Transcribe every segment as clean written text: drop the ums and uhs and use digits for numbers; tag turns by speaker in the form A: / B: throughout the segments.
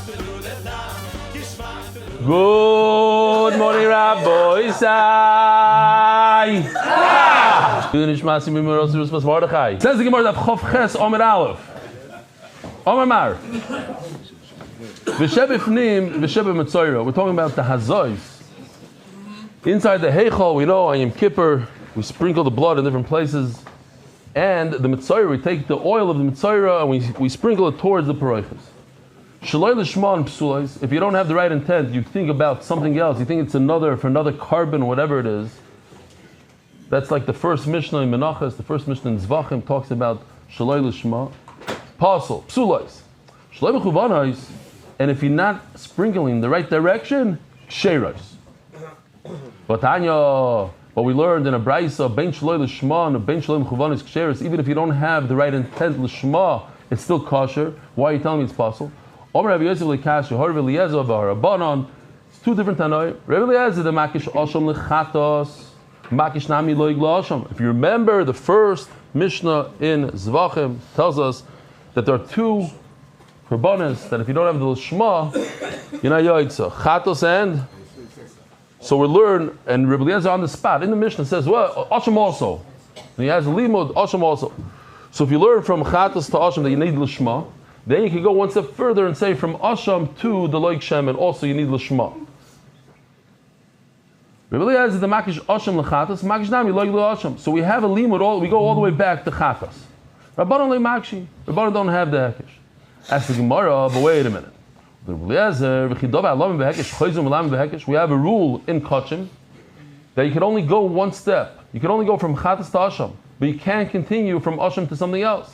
A: Good morning, Rabbi Isai. Says the Gemara of Chof Ches Omer Aleph. Omer Mar. V'sheb Ifnim, V'sheb Metzoira. We're talking about the Hazois. Inside the Heichal, we know on Yom Kippur, we sprinkle the blood in different places. And the Metzoira, we take the oil of the Metzoira and we sprinkle it towards the Paroichas. Shaloi Lishma and Psulais. If you don't have the right intent, you think about something else. You think it's another carbon, whatever it is. That's like the first Mishnah in Menachos, the first Mishnah in Zvachim talks about Shaloi Lishma. Pasul, Psulais. Shaloi Mechuvanais. And if you're not sprinkling in the right direction, Ksheros. But we learned in a Braisa, Ben Shaloi Lishma and Ben Shaloi Mechuvanais Ksheros, even if you don't have the right intent, Lishma, it's still kosher. Why are you telling me it's Pasul? It's two different tanoi. Rabbi Eliezer the makish osham lechatos, makish nami lo igla osham. If you remember, the first Mishnah in Zvachim tells us that there are two korbanos that if you don't have the lishma, you're not yoitza. Chatos and. So we learn, and Rabbi Eliezer on the spot in the Mishnah says, well, osham also. And he has a limud osham also. So if you learn from chatos to osham that you need lishma, then you can go one step further and say from Asham to the Loik Shem, and also you need Lishma. Rabbi Eliezer the Makish Asham Lechatas, Makish Nami Loik Asham. So we have a limud, we go all the way back to Chatas. Rabbanon Le Makshi. Rabbanon don't have the Hekesh. Ask the Gemara, but wait a minute. Rabbi Eliezer, we have a rule in Kachim that you can only go one step. You can only go from Chatas to Asham, but you can't continue from Asham to something else.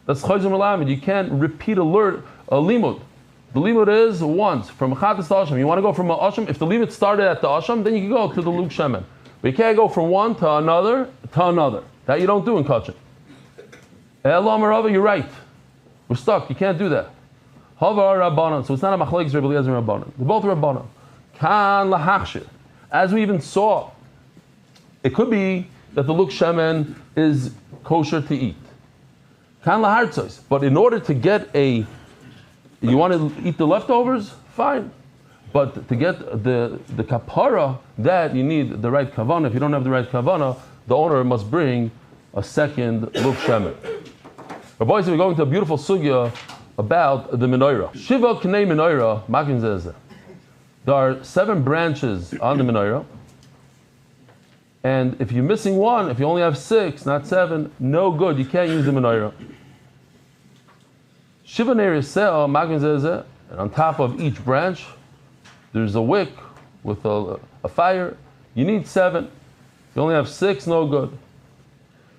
A: That's Chayzim Lamed. You can't repeat a limud. The limud is once from Chatas to Asham. You want to go from a Asham. If the limud started at the Asham, then you can go to the Luk Shemen. But you can't go from one to another to another. That you don't do in Kachim. Elam Rava, you're right. We're stuck. You can't do that. Havar Rabbanon. So it's not a Machlekes Rabbi Eliezer and Rabbanon. They're both Rabbanon. Kan lahachshir. As we even saw, it could be that the Luk Shemen is kosher to eat. But in order to get you want to eat the leftovers, fine. But to get the kapara, that you need the right kavana. If you don't have the right kavana, the owner must bring a second luk shemen. But boys, we're going to a beautiful sugya about the menorah. Shiva k'nei menorah, makin zezeh. There are 7 branches on the menorah. And if you're missing one, if you only have 6, not 7, no good. You can't use the menorah. Shiva neriseo magin zezeh, and on top of each branch, there's a wick with a fire. You need 7. You only have 6, no good.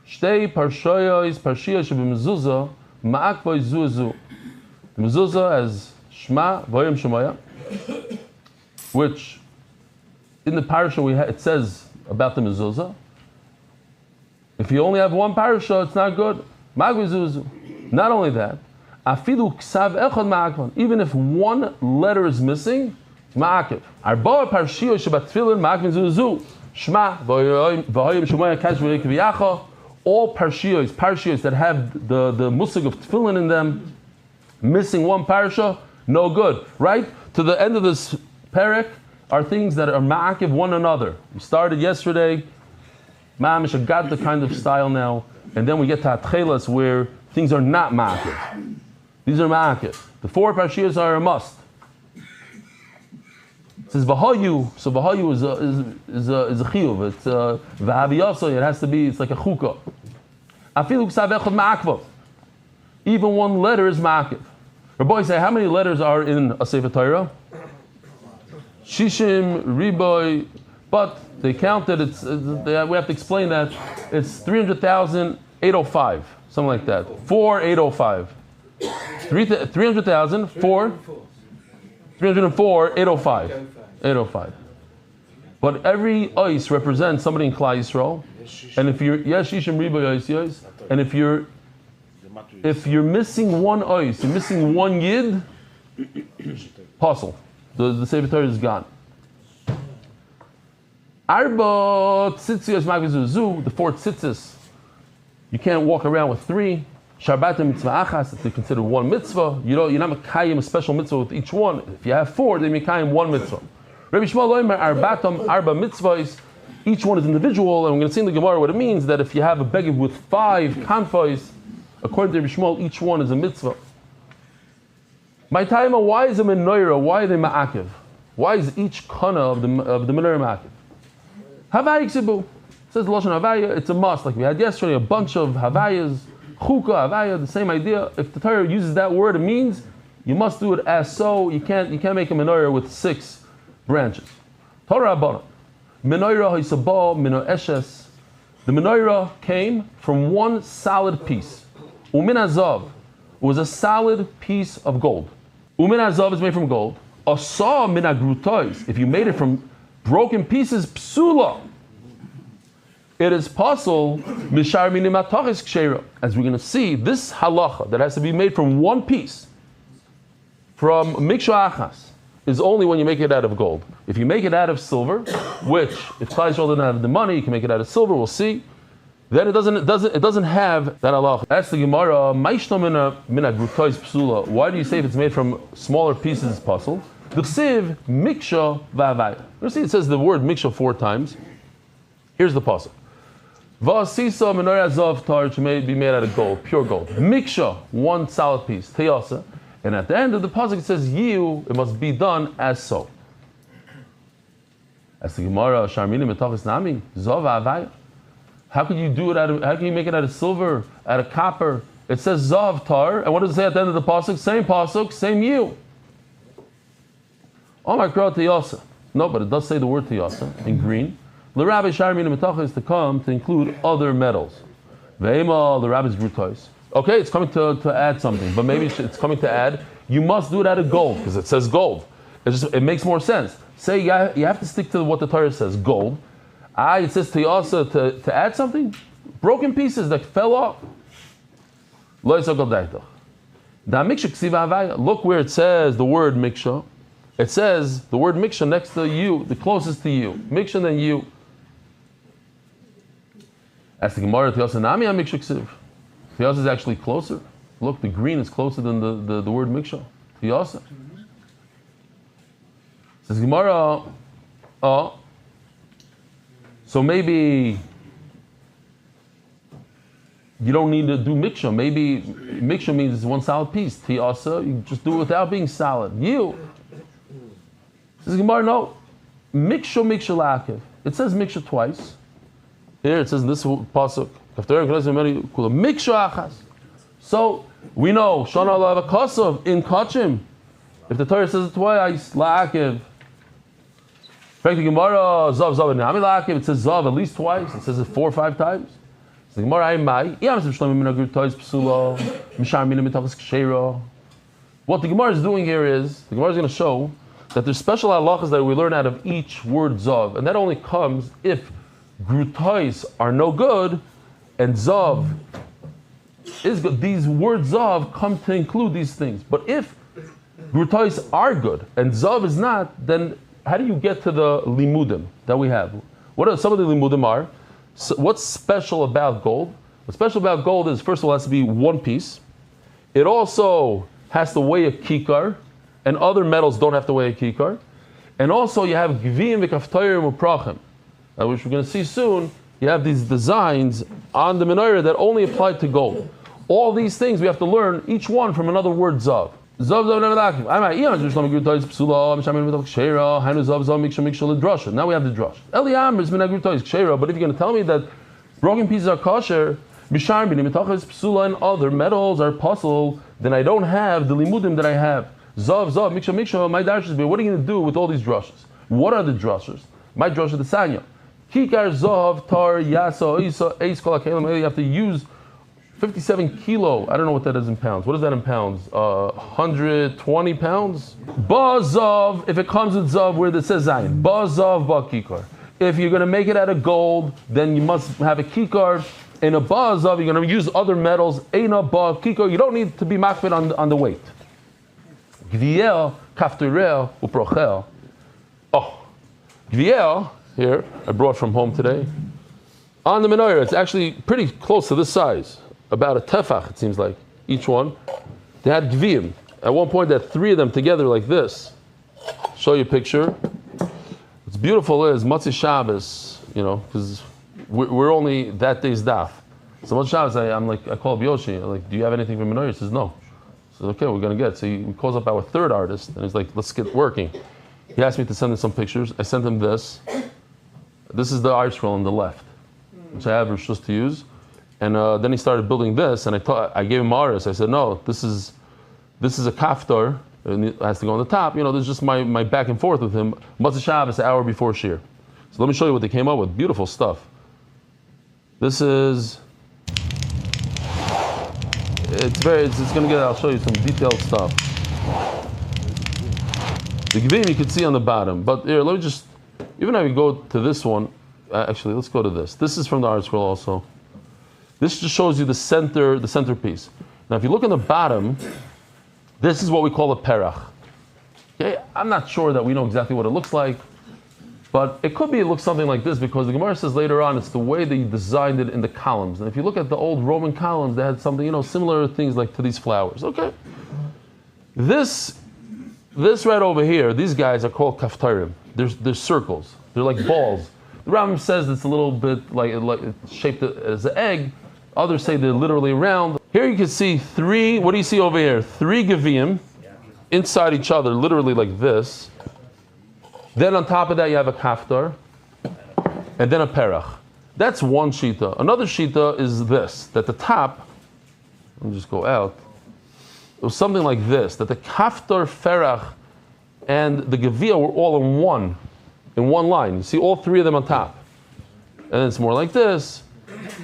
A: Shtei parshiyos shebimezuzah ma'akvoi zuzu. The mezuzah has Shema v'yom Shemaya, which in the parasha it says about the mezuzah. If you only have one parasha, it's not good. Magvoi zuzu. Not only that, afilu ksav echad ma'akvan. Even if one letter is missing, it's ma'akiv. Arba parshiyos shebatfilin ma'akvin zuzu. Shema v'yom Shemaya kash v'yacha. All parshiyos that have the musig of tefillin in them, missing one parasha, no good. Right? To the end of this parak are things that are ma'akiv one another. We started yesterday, ma'amish got the kind of style now, and then we get to atchelas where things are not ma'akiv. These are ma'akiv. The 4 parshiyos are a must. It says v'hayu, so v'hayu is a chiyuv. It's v'haviyasa. It has to be. It's like a chukah. Afilu ksav echad ma'akvav. Even one letter is ma'akiv. Rabbi say, how many letters are in a Sefer Torah? Shishim, Riboy, but they counted. We have to explain that it's 300,805, something like that. 4,805. 300,000, 304, 805. 805. But every ice represents somebody in Klal Yisrael. And if you're Shishim Riboy Ice, and if you're missing one ice, you're missing one yid, puzzle. The Sefer Torah is gone. Arba tzitzios magvizuzu, the 4 tzitzis. You can't walk around with 3. Sharbatim mitzvah achas, if they consider one mitzvah, you're not mekayim a special mitzvah with each one. If you have 4, then mekayim one mitzvah. Rabbi Shmuel Omer arbatam arba mitzvahs, each one is individual, and we're going to see in the Gemara what it means that if you have a beged with 5 kanfos, according to Rabbi Shmuel, each one is a mitzvah. My time, why is a menorah? Why are they ma'akiv? Why is each kana of the menorah ma'akiv? Havaya ksibu. It says Lashon Havaya, it's a must. Like we had yesterday, a bunch of Havayas, Chuka, Havaya, the same idea. If the Torah uses that word, it means you must do it as so. You can't make a menorah with 6 branches. Torah Rabbana. Menorah hisabah mino eshes. The menorah came from one solid piece. Umin azav was a solid piece of gold. Umin azav is made from gold. Asa min agrutois. If you made it from broken pieces, psula. It is possible, mishar min matachis kshera. As we're going to see, this halacha that has to be made from one piece, from miksha achas, is only when you make it out of gold. If you make it out of silver, which if Klal Yisrael doesn't have the money, you can make it out of silver. We'll see. Then it doesn't have that halacha. That's the Gemara. Mina grutois psula. Why do you say if it's made from smaller pieces it's possible? D'chsiv miksha v'avaya. You see, it says the word miksha 4 times. Here's the pasuk. V'asisa menorah zav tar, which may be made out of gold, pure gold. Miksha, one solid piece. Teyasa. And at the end of the pasuk it says yiu. It must be done as so. As the Gemara, sharmini metachis nami zav v'avaya. How can you do it how can you make it out of silver, out of copper? It says zav tar, and what does it say at the end of the pasuk? Same pasuk, same yiu. Omar Kra Tiyasa. No, but it does say the word Tiyasa in green. The rabbi Sharmin Metacha is to come to include other metals. Ve'ema, the rabbi's grutois. Okay, it's coming to add something, but maybe it's coming to add, you must do it out of gold, because it says gold. It makes more sense. Say you have to stick to what the Torah says, gold. It says Tiyasa to add something? Broken pieces that fell off. Look where it says the word miksha. It says the word miksha next to you, the closest to you. Miksha then you. As the Gemara, Tiyasa nami miksha ksiv. Tiyasa is actually closer. Look, the green is closer than the word miksha. Tiyasa. Says Gemara, so maybe you don't need to do miksha. Maybe miksha means it's one solid piece. Tiyasa, you just do it without being solid. You. Says Gemara, no. Miksha la'akev. It says miksha twice. Here it says in this pasuk, miksha achas. So we know shana la'ava kasav in kachim. If the Torah says it twice, la'akev. Back to Gemara, zav zav nami la'akev. It says zav at least twice. It says it 4 or 5 times. So the Gemara, what the Gemara is doing here is the Gemara is going to show that there's special halachas that we learn out of each word zav, and that only comes if grutois are no good and zav is good. These words zav come to include these things. But if grutois are good and zav is not, then how do you get to the limudim that we have? What are some of the limudim are? So what's special about gold? What's special about gold is, first of all, it has to be one piece. It also has to weigh a kikar, and other metals don't have to weigh a kikar. And also you have gviyim v'kaftoyim u'prachim, which we're going to see soon. You have these designs on the menorah that only apply to gold. All these things we have to learn, each one from another word zav. Zav zav nevadakim. Now we have the drush. Eliam is minagrutois kshera, but if you're going to tell me that broken pieces are kosher, bishar b'nimitachas psula and other metals are puzzle, then I don't have the limudim that I have. Zav, miksha, my darshas. What are you going to do with all these drushes? What are the drushes? My drush is the sanya. Kikar, zav, tar, yasa, isa, eis, kol hakelim. You have to use 57 kilo. I don't know what that is in pounds. What is that in pounds? 120 pounds? Ba zav, if it comes with zav where it says zayin. Ba zav, ba kikar. If you're going to make it out of gold, then you must have a kikar. In a ba zav, you're going to use other metals. Eina, ba, kikar. You don't need to be makbid on the weight. Gviel, kafturel, uprochel. Oh, gviel, here, I brought from home today. On the menorah, it's actually pretty close to this size. about a tefach, it seems like, each one. They had gviyim. At one point, they had 3 of them together like this. Show you a picture. What's beautiful is Motzei Shabbos, because we're only that day's daf. So Motzei Shabbos, I call up Yoshi. I'm like, do you have anything from Menorah? He says, no. So okay, we're gonna get. So he calls up our 3rd artist, and he's like, let's get working. He asked me to send him some pictures. I sent him this. This is the art scroll on the left, which I have rishus to use. And then he started building this, and I gave him artists. I said, no, this is a kaftar, and it has to go on the top. This is just my back and forth with him. Motzei Shabbos, an hour before Shir. So let me show you what they came up with. Beautiful stuff. This is. It's going to get. I'll show you some detailed stuff. The gvim you can see on the bottom, but here, let me just. Even if we go to this one, actually, let's go to this. This is from the art scroll also. This just shows you the centerpiece. Now, if you look on the bottom, this is what we call a perach. Okay, I'm not sure that we know exactly what it looks like, but it looks something like this, because the Gemara says later on it's the way they designed it in the columns. And if you look at the old Roman columns, they had something, similar things like to these flowers. Okay, this right over here, these guys are called kaftarim. They're circles. They're like balls. The Rambam says it's a little bit like it's shaped as an egg. Others say they're literally round. Here you can see 3. What do you see over here? 3 geviyim inside each other, literally like this. Then on top of that you have a kaftar, and then a perach. That's one shita. Another shita is this: that the top. Let me just go out. It was something like this: that the kaftar, ferach, and the geviyah were all in one line. You see all 3 of them on top. And then it's more like this.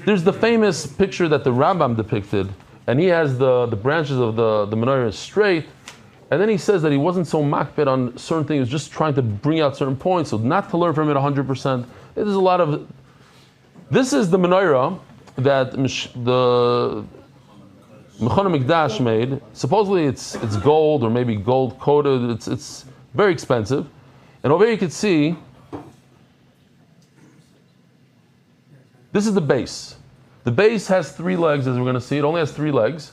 A: There's the famous picture that the Rambam depicted, and he has the branches of the menorah straight, and then he says that he wasn't so makpid on certain things, he was just trying to bring out certain points, so not to learn from it 100%. There's a lot of. This is the menorah that the Mechana Mikdash made. Supposedly it's gold, or maybe gold coated. It's very expensive. And over here you can see, this is the base. The base has 3 legs, as we're going to see. It only has 3 legs.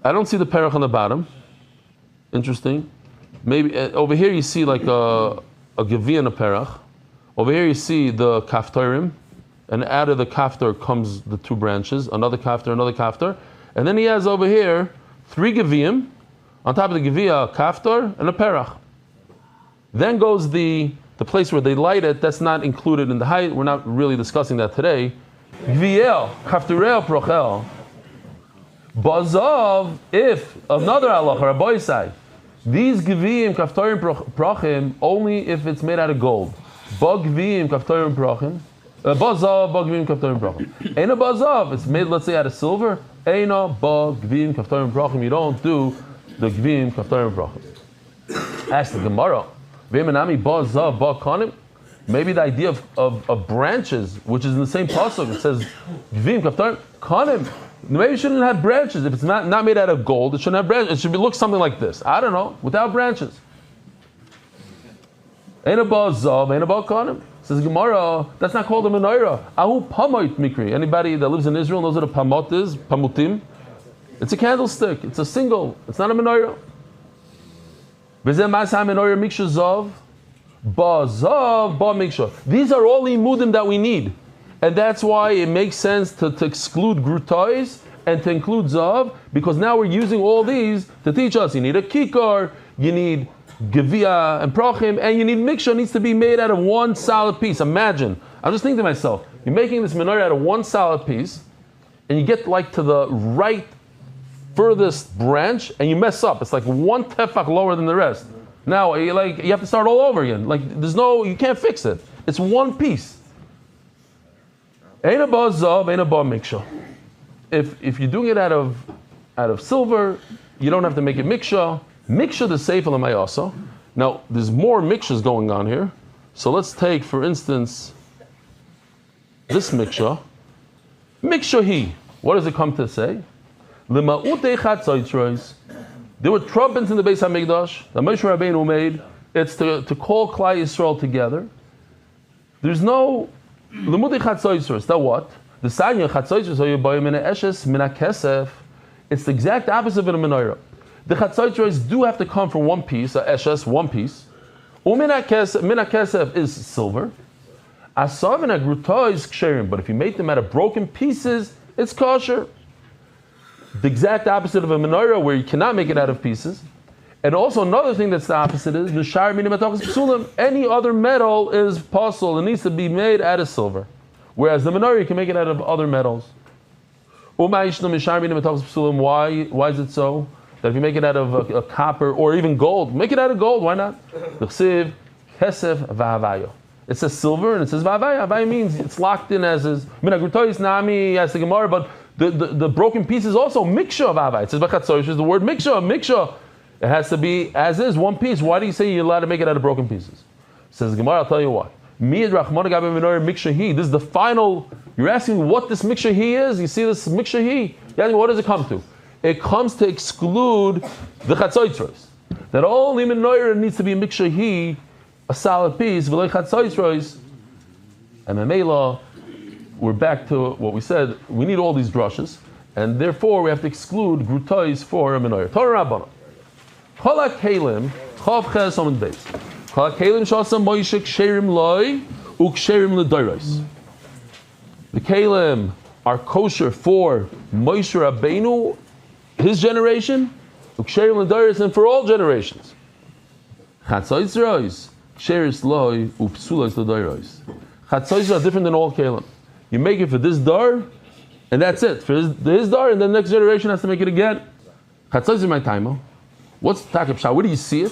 A: I don't see the perach on the bottom. Interesting. Maybe over here you see like a geviyah and a perach. Over here you see the kaftarim, and out of the kaftar comes the 2 branches. Another kaftar, and then he has over here 3 geviyim. On top of the geviyah, a kaftar and a perach. Then goes the place where they light it. That's not included in the height. We're not really discussing that today. Gviyel, kafturel prochel. Bazav, if another halacha, Rabbi side, these gviyim kaftarim prochim only if it's made out of gold. Ba gviyim kaftarim prochim. Bazav, ba gviyim kaftarim prochim. Eina bazav, it's made, let's say, out of silver. Eina ba gviyim kaftarim prochim. You don't do the gviyim kaftarim prochim. Ask the Gemara. Maybe the idea of branches, which is in the same pasuk, it says Gvim Kaftar Kanim. Maybe it shouldn't have branches. If it's not made out of gold, it shouldn't have branches. It should look something like this. I don't know, without branches. Ain't about Zav, ain't about Kanim. Says Gemara, that's not called a menorah. Ahu Pamoit Mikri. Anybody that lives in Israel knows what a pamot is? Pamutim. It's a candlestick. It's a single. It's not a menorah. These are all imudim that we need. And that's why it makes sense to exclude grutais and to include zav, because now we're using all these to teach us. You need a kikar, you need geviyah and prochim, and you need miksha. Needs to be made out of one solid piece. Imagine, I'm just thinking to myself, you're making this menorah out of one solid piece, and you get like to the right furthest branch, and you mess up. It's like 1 tefach lower than the rest. Now, you have to start all over again. You can't fix it. It's one piece. Ein haba zav, ein haba miksha. If you're doing it out of silver, you don't have to make it miksha. Miksha the seifel amayasa. Now, there's more mikshas going on here. So let's take, for instance, this miksha. Miksha hi. What does it come to say? There were trumpets in the Beis HaMikdash that Moshe Rabbeinu made. It's to call Klal Yisrael together. There's no lemudei chatzotzros. That what? The Sanya Chatzoitros Hoyabayim Mina Eshes Mina Kesef. It's the exact opposite of a menorah. The Chatzoitros do have to come from one piece, a Eshes, one piece. Mina Kesef is silver. Asav and Agruta is ksherim, but if you make them out of broken pieces, it's kosher. The exact opposite of a menorah, where you cannot make it out of pieces. And also another thing that's the opposite is Nishar Mina Menachos Psulim. Any other metal is possible. It needs to be made out of silver. Whereas the menorah, you can make it out of other metals. Why is it so? That if you make it out of a copper or even gold, make it out of gold, why not? It says silver and it says va'avaya. Va'avaya means it's locked in as is. Minagrutois nami as the Gemara, but the broken piece is also miksha of va'avaya. It says b'chatzorish is the word miksha. It has to be as is, one piece. Why do you say you're allowed to make it out of broken pieces? It says the Gemara, I'll tell you why. This is the final. You're asking what this mikshahi is. You see this mikshahi? What does it come to? It comes to exclude the chatzoitros. That only menorah needs to be mikshahi, a solid piece. V'lei chatzoitros. And Mamela, we're back to what we said. We need all these drushes, and therefore we have to exclude grutois for a menorah. Torah Rabbana. Cholak Kalim Chav Ches Amud Beis. The Kalim are kosher for Moshe Rabbeinu, his generation, and for all generations. Chatzos are different than all Kalim. You make it for this dar, and that's it. For his dar, and the next generation has to make it again. Chatzos is my timer. What's the takab shah? Where do you see it?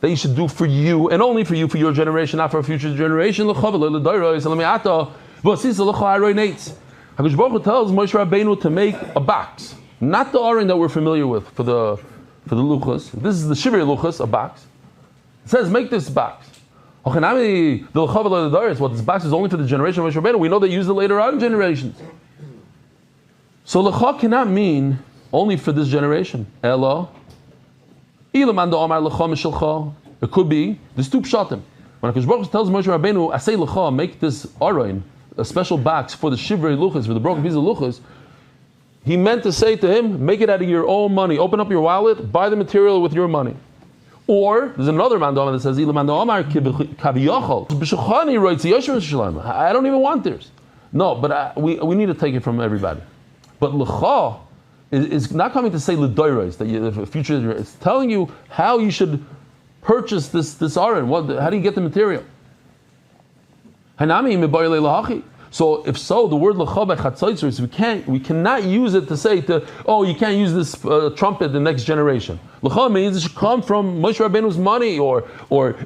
A: That you should do for you, and only for you, for your generation, not for a future generation. HaKadosh Baruch Hu tells Moshe Rabbeinu to make a box, not the aron that we're familiar with for the luchos. This is the shivrei luchos, a box. It says, make this box. What this box is only for the generation of Moshe Rabbeinu. We know they use it later on in generations. So lecha cannot mean only for this generation. Elo. It could be the two pshatim. When HaKadosh Baruch Hu tells Moshe Rabbeinu, "Asay lecha, make this aron, a special box for the shivrei luchos, for the broken piece of luchos," he meant to say to him, make it out of your own money. Open up your wallet, buy the material with your money. Or there's another mandama that says, I don't even want theirs. No, but we need to take it from everybody. But lecha is not coming to say l'doros, that the future. It's telling you how you should purchase this aron. How do you get the material? So if so, the word lecha by chatzotzos, we cannot use it to say you can't use this trumpet the next generation. Lecha means it should come from Moshe Rabbeinu's money, or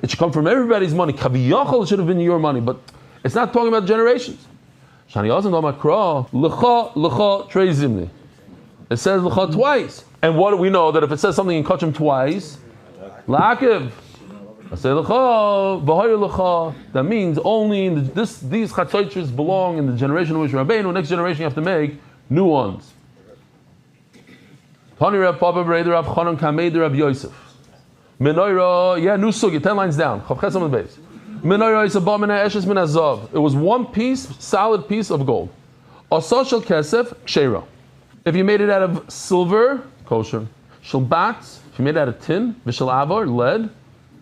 A: it should come from everybody's money. Kaviyachol, it should have been your money, but it's not talking about generations. Shani Azim Damakra lecha trei zimni. It says lecha twice, and what do we know? That if it says something in Kachim twice, la'akiv. I say lecha, v'hoyer lecha. That means only these chatzotzos belong in the generation of Moshe Rabbeinu. Next generation you have to make new ones. Tani Reb Papa B'Reider Rav Chanan Kamei Reb Yosef. Menorah, new sugi, 10 lines down. Chavches on the base. Menorah is a b'mina eshes min azav. It was one piece, solid piece of gold. Asa shel kesef ksheira. If you made it out of silver, kosher. Shel batz, if you made it out of tin, v'shel avar, lead,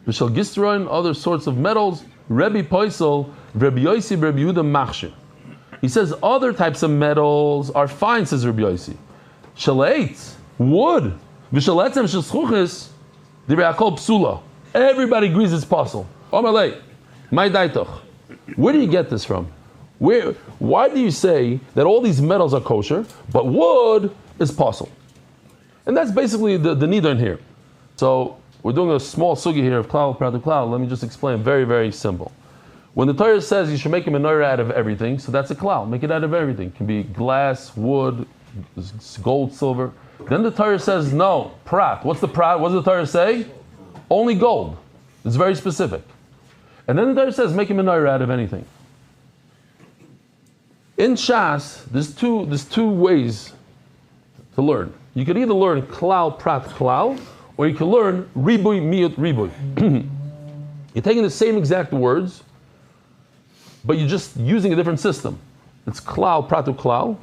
A: v'shel gistroin, other sorts of metals. Rebbe Poisel, Rebbe Yossi, Rebbe Yehuda Machshir. He says other types of metals are fine, says Rebbe Yossi. Shel eitz, wood, v'shel etzem shel schuchis, divrei hakol psula. Everybody agrees it's possible. Omalei, my daitoch. Where do you get this from? Why do you say that all these metals are kosher, but wood is possible? And that's basically the nidon here. So we're doing a small sugi here of klal prat klal. Let me just explain. Very, very simple. When the Torah says you should make a menorah out of everything, so that's a klal. Make it out of everything. It can be glass, wood, gold, silver. Then the Torah says no, prat. What's the prat? What does the Torah say? Only gold. It's very specific. And then the Torah says make a menorah out of anything. In Shas, there's two ways to learn. You could either learn klal prat klal, or you can learn ribuy miyut ribuy. You're taking the same exact words, but you're just using a different system. It's klal, prat to klal.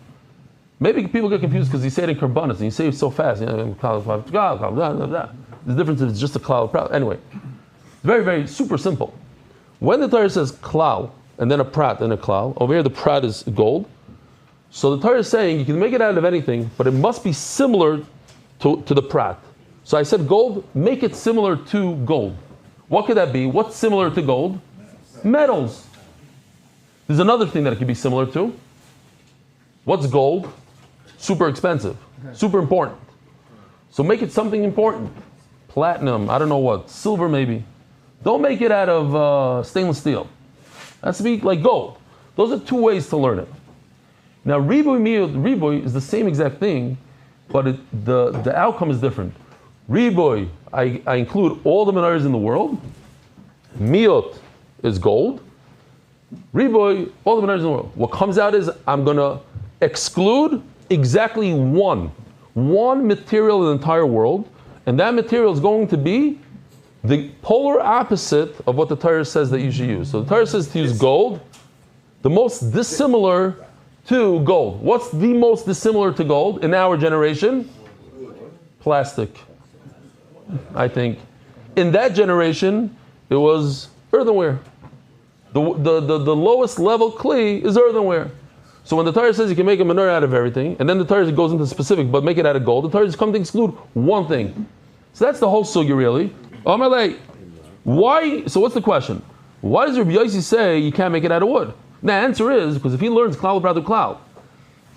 A: Maybe people get confused because you say it in karbanas and you say it so fast. The difference is just a klal, prat. Anyway, very, very super simple. When the Torah says klal and then a prat and a klal, over here the prat is gold. So the Torah is saying you can make it out of anything, but it must be similar to the prat. So I said gold, make it similar to gold. What could that be? What's similar to gold? Metals. There's another thing that it could be similar to. What's gold? Super expensive, super important. So make it something important. Platinum, I don't know what, silver maybe. Don't make it out of stainless steel. It has to be like gold. Those are two ways to learn it. Now riboy is the same exact thing, but the outcome is different. Riboy, I include all the menorahs in the world. Miot is gold. Riboy, all the menorahs in the world. What comes out is I'm going to exclude exactly one material in the entire world, and that material is going to be the polar opposite of what the Torah says that you should use. So the Torah says to use gold, the most dissimilar to gold. What's the most dissimilar to gold in our generation? Plastic. I think. In that generation, it was earthenware. The lowest level kli is earthenware. So when the Torah says you can make a menorah out of everything, and then the Torah goes into specific, but make it out of gold, the Torah is coming to exclude one thing. So that's the whole sugya really. Why? So what's the question? Why does Rabbi Yossi say you can't make it out of wood? The answer is because if he learns klal prat klal,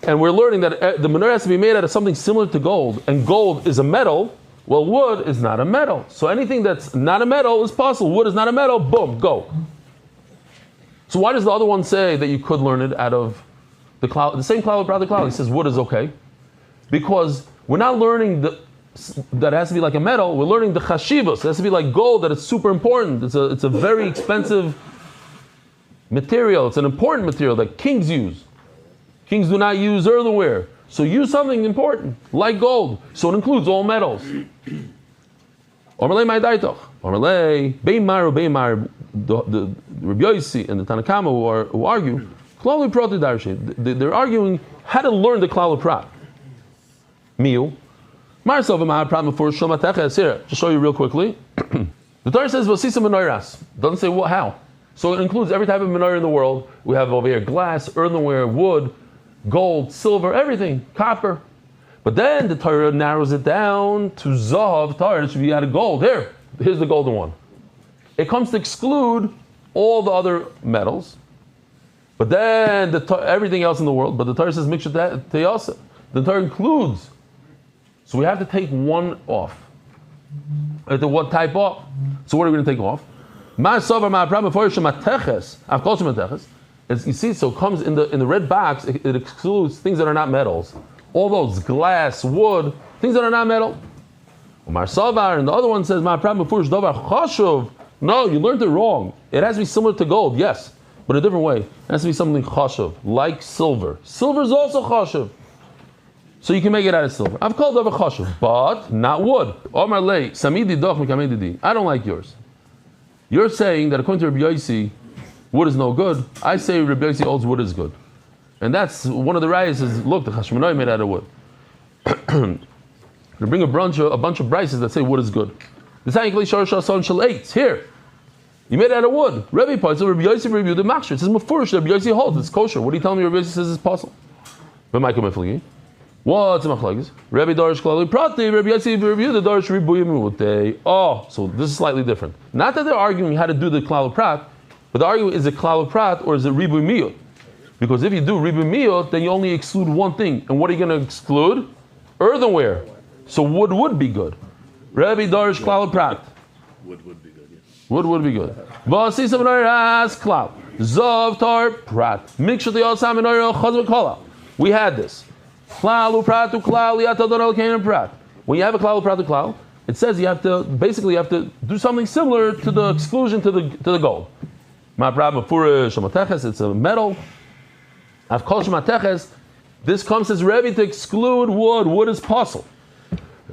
A: and we're learning that the menorah has to be made out of something similar to gold, and gold is a metal, well, wood is not a metal. So anything that's not a metal is possible. Wood is not a metal, boom, go. So why does the other one say that you could learn it out of the cloud, the same klal prat klal? He says wood is okay. Because we're not learning that it has to be like a metal, we're learning the chashivos. It has to be like gold, that it's super important. It's a very expensive material. It's an important material that kings use. Kings do not use earthenware. So use something important, like gold. So it includes all metals. Omerlei ma'adaitoch. Omerlei, beimar, the Rabbi Yossi and the Tanakama who argue, klal prat darshe. They're arguing how to learn the klal prat. Miu. Marsov ma'aprat before shomateches. Here, to show you real quickly. The Torah says v'sisa menorahs. Doesn't say what, how. So it includes every type of menorah in the world. We have over here glass, earthenware, wood, gold, silver, everything, copper. But then the Torah narrows it down to zahav Torah. It should be out of gold. Here's the golden one. It comes to exclude all the other metals. But then everything else in the world. But the Torah says mixture teyasa. The Torah includes. So we have to take one off. What type off? So what are we going to take off? You see, so it comes in the red box. It excludes things that are not metals. All those glass, wood, things that are not metal. And the other one says, no, you learned it wrong. It has to be similar to gold, yes, but a different way. It has to be something chashuv, like silver. Silver is also chashuv. So you can make it out of silver. I've called it a chashuv, but not wood. I don't like yours. You're saying that according to Rabbi Yossi, wood is no good. I say Rabbi Yossi holds wood is good. And that's one of the rayas is, look, the chashmonai made out of wood. They bring a bunch of brises that say wood is good. This here. You made it out of wood. Rabbi Paisel, Rabbi Yossi reviewed the machshir. It says mafurish. Rabbi Yossi holds it's kosher. What are you telling me? Rabbi Yossi says it's possible. But Michael Miflagi. What's a machlagis? Rabbi Darish Klali Prati. Rabbi Yossi reviewed the Darish Ribuyim Mutei. Oh, so this is slightly different. Not that they're arguing how to do the klal prat, but the argument is it klal prat or is it ribuy miyot? Because if you do ribuy miyot, then you only exclude one thing. And what are you going to exclude? Earthenware. So wood would be good. Rabbi Darish klal prat.
B: Wood would be good, yes.
A: Wood would be good. Basi samanaras klal. Zav tar prat. Mixture the osam menorah chazar kala. We had this. Klalu pratu klal yatadonal kain prat. When you have a klalu pratu klal, it says you have to do something similar to the exclusion to the gold. Ma prat mafurish shamateches. It's a metal. I've called shamateches. This comes as Rebbe to exclude wood. Wood is possible.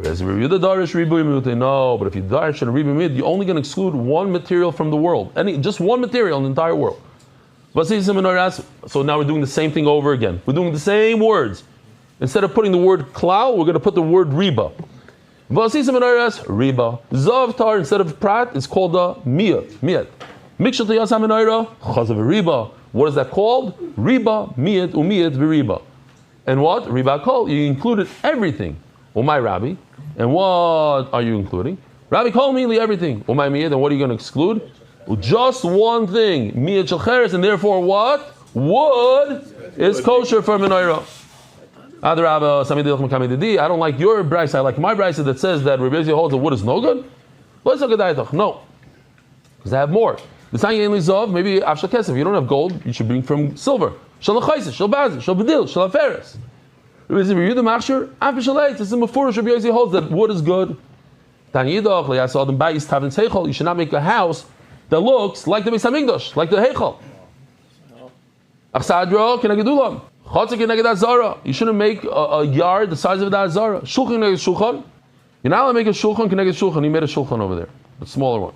A: As review the darish ribuy mute. No, but if you darish and ribuy mute, you're only going to exclude one material from the world. Just one material in the entire world. So now we're doing the same thing over again. We're doing the same words. Instead of putting the word klal, we're going to put the word riba. Riba. Zavtar, instead of prat, it's called a miyat. Riba. What is that called? Riba, miyat, umiyat, v'riba. And what? Riba kol. You included everything. My Rabbi. And what are you including? Rabbi called me everything. My miyat. And what are you going to exclude? Just one thing. Miyat shalcheres. And therefore what? Wood is kosher for menorah. I don't like your brisa. I like my brisa that says that Rabbi Yossi holds that wood is no good. No. Because I have more. Maybe after kesef. If you don't have gold, you should bring from silver. This is mafurish. Rabbi Yossi holds that wood is good. You should not make a house that looks like the Beis Hamikdash, like the Heichal. You shouldn't make a yard the size of that Chazarah. Shulchan. You're not allowed to make a shulchan connected shulchan. He made a shulchan over there, a smaller one.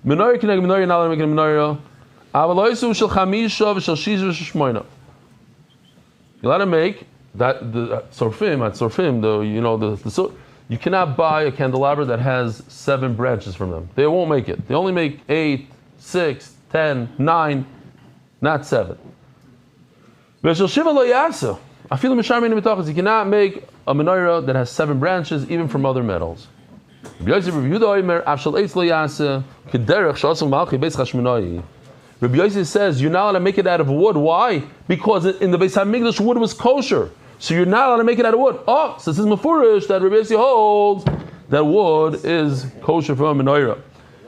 A: Menorah connected menorah. You're not allowed to make a menorah. You're allowed to make that the sorfim. You cannot buy a candelabra that has 7 branches from them. They won't make it. They only make 8, 6, 10, 9, not 7. You cannot make a menorah that has 7 branches, even from other metals. Rabbi Yossi says you're not allowed to make it out of wood. Why? Because in the Beis Hamikdash wood was kosher. So you're not allowed to make it out of wood. So this is mafurish that Rabbi Yossi holds that wood is kosher for a menorah.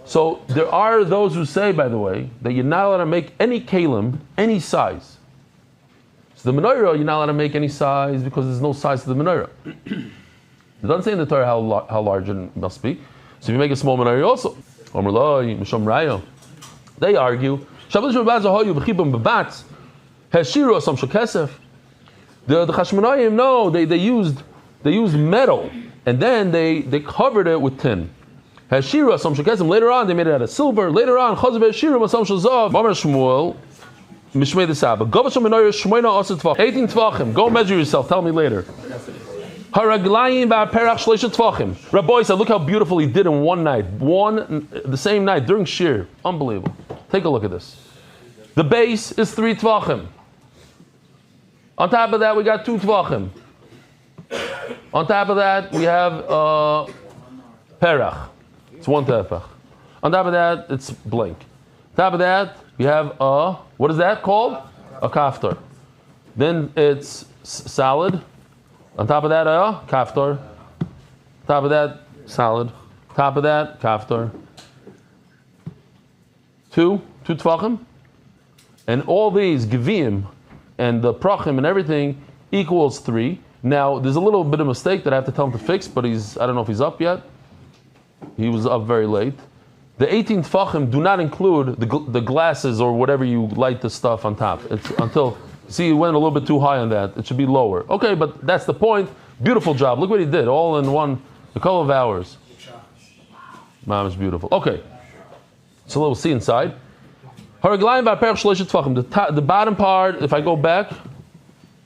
A: So there are those who say, by the way, that you're not allowed to make any kalim, any size. So the menorah, you're not allowed to make any size because there's no size to the menorah. It doesn't say in the Torah how large it must be. So if you make a small menorah also, they argue, the Chashmonaim, no, they used metal and then they covered it with tin. Later on they made it out of silver. Later on, 18 tvachim. Go measure yourself. Tell me later. Rabbi said, look how beautiful he did in one night. The same night, during Shir. Unbelievable. Take a look at this. The base is 3 tvachim. On top of that, we got 2 tvachim. On top of that, we have perach. It's 1 tefach. On top of that, it's blank. On top of that, we have what is that called? A kaftar. Then it's salad. On top of that, kaftar. Top of that, salad. Top of that, kaftar. 2 tvachim. And all these givim and the prachim and everything equals 3. Now, there's a little bit of mistake that I have to tell him to fix, but I don't know if he's up yet. He was up very late. The 18 tfachim do not include the glasses or whatever you light the stuff on top. See, he went a little bit too high on that. It should be lower. Okay, but that's the point. Beautiful job. Look what he did, all in a couple of hours. Mom is beautiful. Okay, so we'll see inside. The bottom part, if I go back,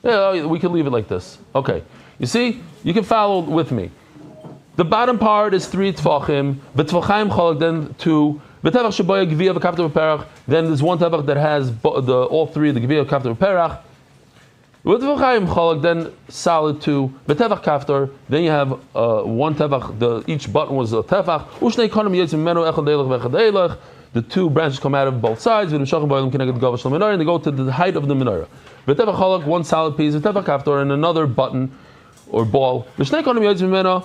A: we can leave it like this. Okay, you see, you can follow with me. The bottom part is 3 tefachim, v'tefachim chalak, then 2. V'tefach sheboya gviya v'kafter v'perach. Then there's 1 tefach that has all 3, the gviya v'kafter v'perach. V'tefachim chalak, then solid 2. V'tefach kafter, then you have 1 tefach. Each button was a tefach. Ushnei konim yitzim menu echad eilach v'echad eilach. The 2 branches come out of both sides. And they go to the height of the menorah. V'tefach chalak, 1 solid piece. V'tefach kafter, and another button or ball. That's 9. V'tevach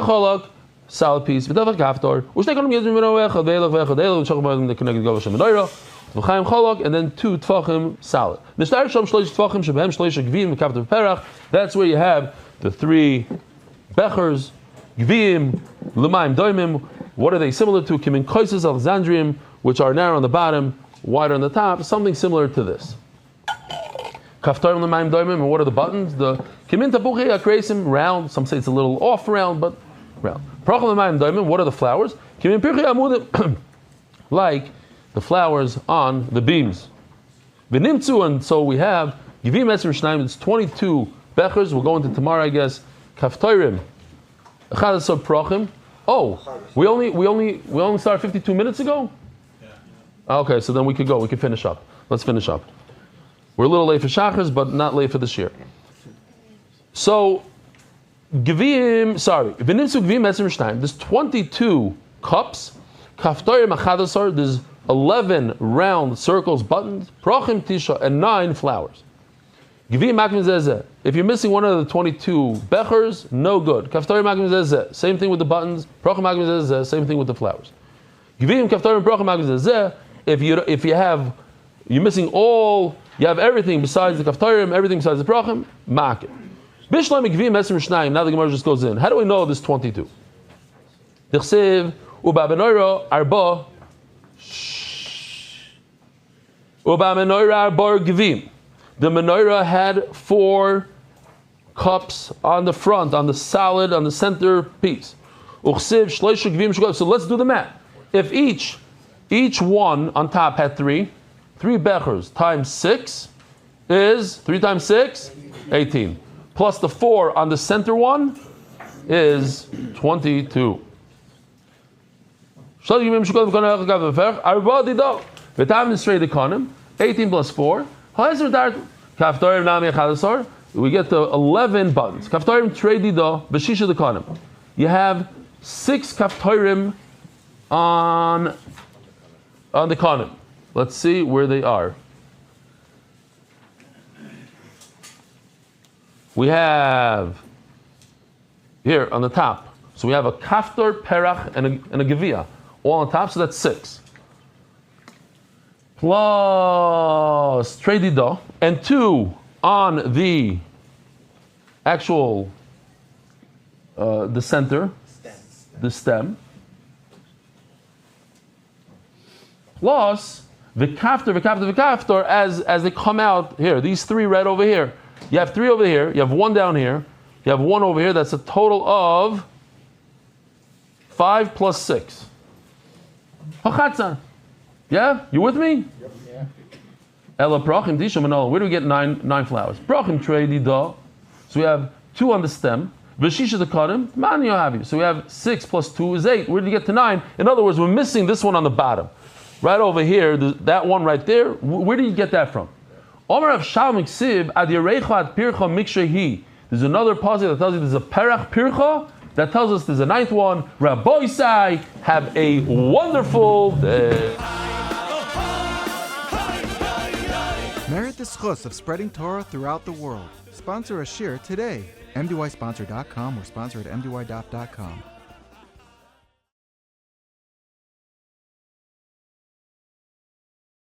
A: cholak, solid piece. V'tevach kaftor. And then 2 tvachim solid. That's where you have the 3 bechers, gvim, l'mayim doimim. What are they similar to? Kimin koises Alexandrium, which are narrow on the bottom, wider on the top. Something similar to this. Kaftarim l'mayim doimim, and what are the buttons? The kimin tapuchi akreisim, round. Some say it's a little off round, but round. Prachim l'mayim doimim, what are the flowers? Kimin pirchi amudim like the flowers on the beams. V'nimtzu, and so we have Givim Etzim Shnaim. It's 22 bechers. We'll go into tomorrow, I guess. Kaftoirim, Echadasar Prochim. Oh, we only started 52 minutes ago. Okay, so then we could go. We could finish up. Let's finish up. We're a little late for Shachars, but not late for this year. So, Givim, V'nimtzu Givim Etzim Shnaim. There's 22 cups. Kaftoirim Echadasar. There's 11 round circles, buttons, prochim tisha, and 9 flowers. Givim makim zezeh. If you're missing one of the 22 bechers, no good. Kaftarim makim zezeh. Same thing with the buttons. Prochim makim zezeh. Same thing with the flowers. Givim kaftarim prochim makim zezeh. If you're missing all, you have everything besides the kaftarim, everything besides the prochim, makim. Bishlam givim esrim shnayim. Now the Gemara just goes in. How do we know this 22? Dichsev uba benoira arba. Uba menorah arba givim. The menorah had 4 cups on the front, on the solid, on the center piece. So let's do the math. If each one on top had 3 bechers times 6 is 3 times 6, 18. Plus the 4 on the center one is 22. 18 plus 4. We get the 11 buttons. Kaftorim tredido b'shisha dekanim. You have 6 kaftorim on the kanim. Let's see where they are. We have here on the top. So we have a kaftor, perach, and a gevia all on top. So that's 6. Plus tredido, and 2 on the actual the center, the stem. Plus v'kaftor as they come out here. These 3 right over here. You have 3 over here. You have 1 down here. You have 1 over here. That's a total of 5 plus 6. Hachatzan. Yeah? You with me? Yeah. Ela prochim tisha manol. Where do we get 9 flowers? Prochim tredido. So we have 2 on the stem. V'shisha dekanim. Man yohavi. So we have 6 plus 2 is 8. Where did you get to 9? In other words, we're missing this one on the bottom. Right over here, that one right there. Where do you get that from? Omer of Shalom Ksiv ad yerecha ad pircha mikshehi. There's another passage that tells you there's a perach pircha. That tells us there's a 9th one. Rabbi Sai, have a wonderful day.
B: Merit the schus of spreading Torah throughout the world. Sponsor a shir today. MDYsponsor.com or sponsor at MDY.com.